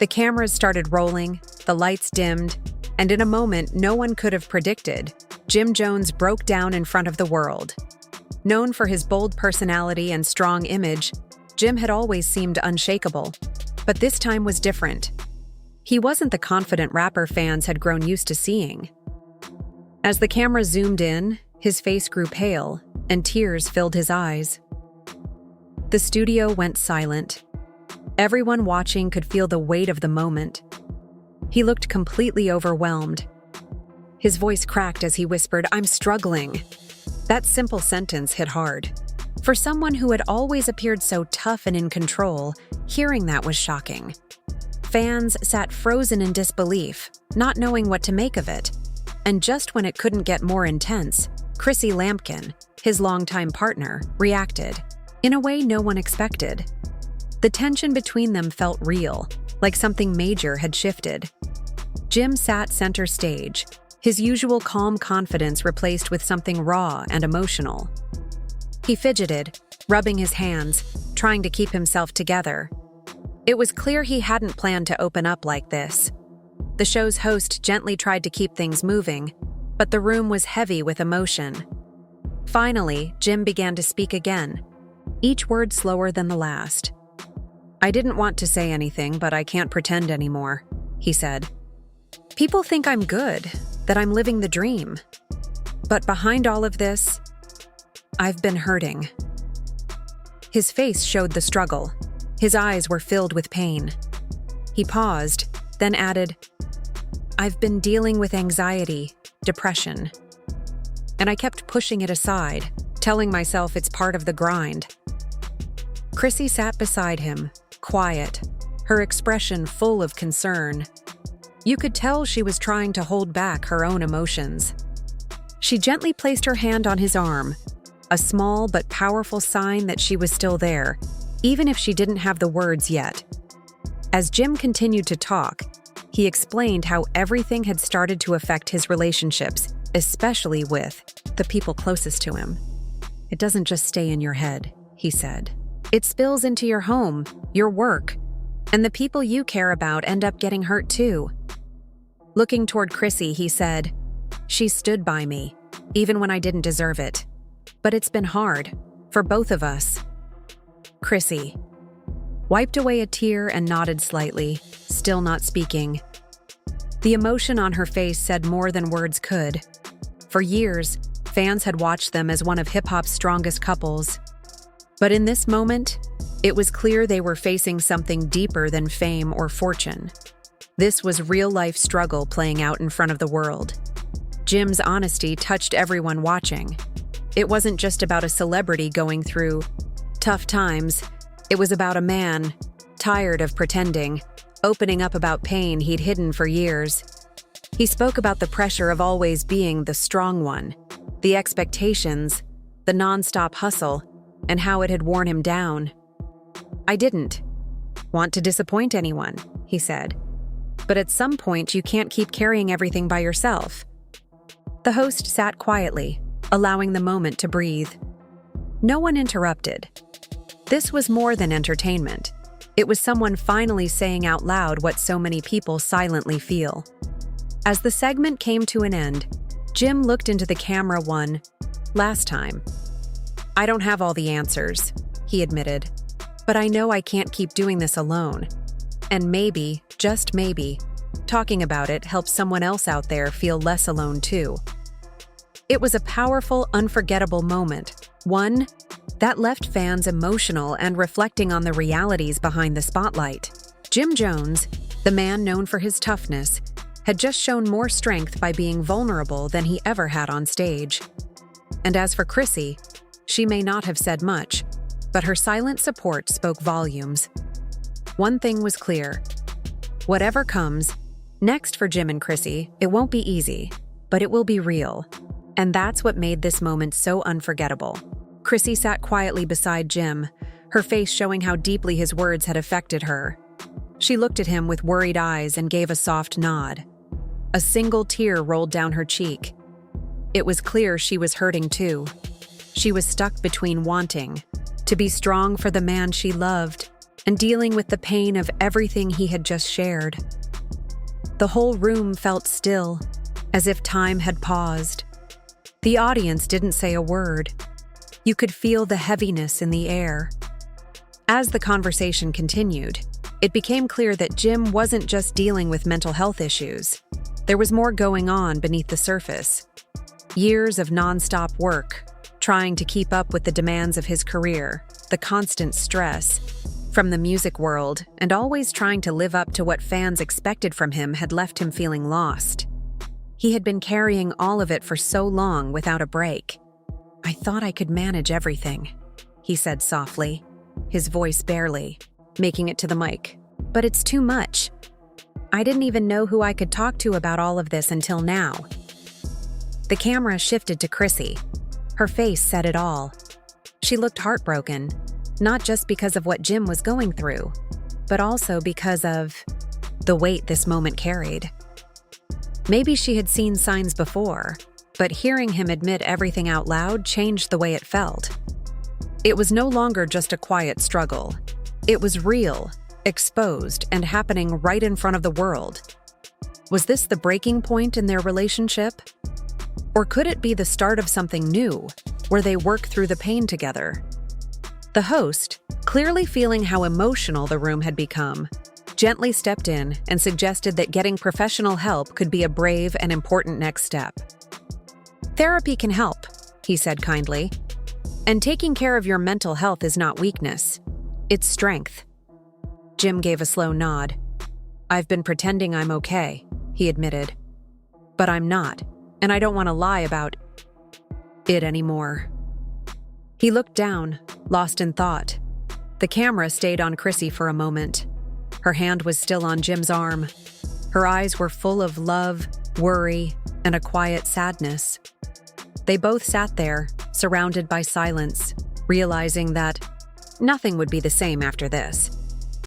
The cameras started rolling, the lights dimmed, and in a moment no one could have predicted, Jim Jones broke down in front of the world. Known for his bold personality and strong image, Jim had always seemed unshakable, but this time was different. He wasn't the confident rapper fans had grown used to seeing. As the camera zoomed in, his face grew pale, and tears filled his eyes. The studio went silent. Everyone watching could feel the weight of the moment. He looked completely overwhelmed. His voice cracked as he whispered, "I'm struggling." That simple sentence hit hard. For someone who had always appeared so tough and in control, hearing that was shocking. Fans sat frozen in disbelief, not knowing what to make of it. And just when it couldn't get more intense, Chrissy Lampkin, his longtime partner, reacted, in a way no one expected. The tension between them felt real, like something major had shifted. Jim sat center stage, his usual calm confidence replaced with something raw and emotional. He fidgeted, rubbing his hands, trying to keep himself together. It was clear he hadn't planned to open up like this. The show's host gently tried to keep things moving, but the room was heavy with emotion. Finally, Jim began to speak again, each word slower than the last. "I didn't want to say anything, but I can't pretend anymore," he said. "People think I'm good, that I'm living the dream. But behind all of this, I've been hurting." His face showed the struggle. His eyes were filled with pain. He paused, then added, "I've been dealing with anxiety, depression. And I kept pushing it aside, telling myself it's part of the grind." Chrissy sat beside him, quiet, her expression full of concern. You could tell she was trying to hold back her own emotions. She gently placed her hand on his arm, a small but powerful sign that she was still there, even if she didn't have the words yet. As Jim continued to talk, he explained how everything had started to affect his relationships, especially with the people closest to him. "It doesn't just stay in your head," he said. "It spills into your home, your work, and the people you care about end up getting hurt too." Looking toward Chrissy, he said, "She stood by me, even when I didn't deserve it. But it's been hard, for both of us." Chrissy wiped away a tear and nodded slightly, still not speaking. The emotion on her face said more than words could. For years, fans had watched them as one of hip-hop's strongest couples. But in this moment, it was clear they were facing something deeper than fame or fortune. This was real-life struggle playing out in front of the world. Jim's honesty touched everyone watching. It wasn't just about a celebrity going through tough times. It was about a man, tired of pretending, opening up about pain he'd hidden for years. He spoke about the pressure of always being the strong one, the expectations, the non-stop hustle, and how it had worn him down. "I didn't want to disappoint anyone," he said. "But at some point you can't keep carrying everything by yourself." The host sat quietly, allowing the moment to breathe. No one interrupted. This was more than entertainment. It was someone finally saying out loud what so many people silently feel. As the segment came to an end, Jim looked into the camera one last time. "I don't have all the answers," he admitted, "but I know I can't keep doing this alone. And maybe, just maybe, talking about it helps someone else out there feel less alone too." It was a powerful, unforgettable moment, one that left fans emotional and reflecting on the realities behind the spotlight. Jim Jones, the man known for his toughness, had just shown more strength by being vulnerable than he ever had on stage. And as for Chrissy, she may not have said much, but her silent support spoke volumes. One thing was clear. Whatever comes next for Jim and Chrissy, it won't be easy, but it will be real. And that's what made this moment so unforgettable. Chrissy sat quietly beside Jim, her face showing how deeply his words had affected her. She looked at him with worried eyes and gave a soft nod. A single tear rolled down her cheek. It was clear she was hurting too. She was stuck between wanting to be strong for the man she loved and dealing with the pain of everything he had just shared. The whole room felt still, as if time had paused. The audience didn't say a word. You could feel the heaviness in the air. As the conversation continued, it became clear that Jim wasn't just dealing with mental health issues. There was more going on beneath the surface. Years of nonstop work, trying to keep up with the demands of his career, the constant stress from the music world, and always trying to live up to what fans expected from him had left him feeling lost. He had been carrying all of it for so long without a break. "I thought I could manage everything," he said softly, his voice barely making it to the mic. "But it's too much. I didn't even know who I could talk to about all of this until now." The camera shifted to Chrissy. Her face said it all. She looked heartbroken, not just because of what Jim was going through, but also because of the weight this moment carried. Maybe she had seen signs before, but hearing him admit everything out loud changed the way it felt. It was no longer just a quiet struggle. It was real, exposed, and happening right in front of the world. Was this the breaking point in their relationship? Or could it be the start of something new, where they work through the pain together? The host, clearly feeling how emotional the room had become, gently stepped in and suggested that getting professional help could be a brave and important next step. "Therapy can help," he said kindly. "And taking care of your mental health is not weakness. It's strength." Jim gave a slow nod. "I've been pretending I'm okay," he admitted. "But I'm not, and I don't want to lie about it anymore." He looked down, lost in thought. The camera stayed on Chrissy for a moment. Her hand was still on Jim's arm. Her eyes were full of love, worry, and a quiet sadness. They both sat there, surrounded by silence, realizing that nothing would be the same after this.